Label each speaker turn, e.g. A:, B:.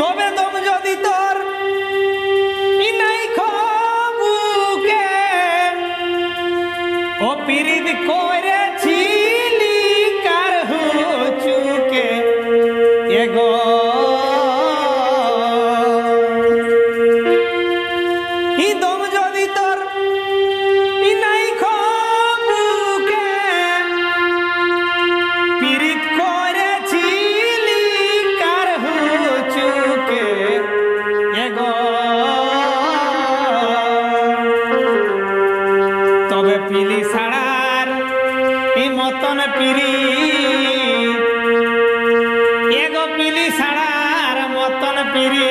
A: তবে দম যদি তোর নাই বুকে ও পিরিত করেছিলি কার হুচুকে এগো দম যদি তোর নাই বুকে পিরিত করেছিলি কার হুচুকে এগো তবে পিলি ছাড়ার এই মতন পিরি এগো পিলি ছাড়ার মতন পিরি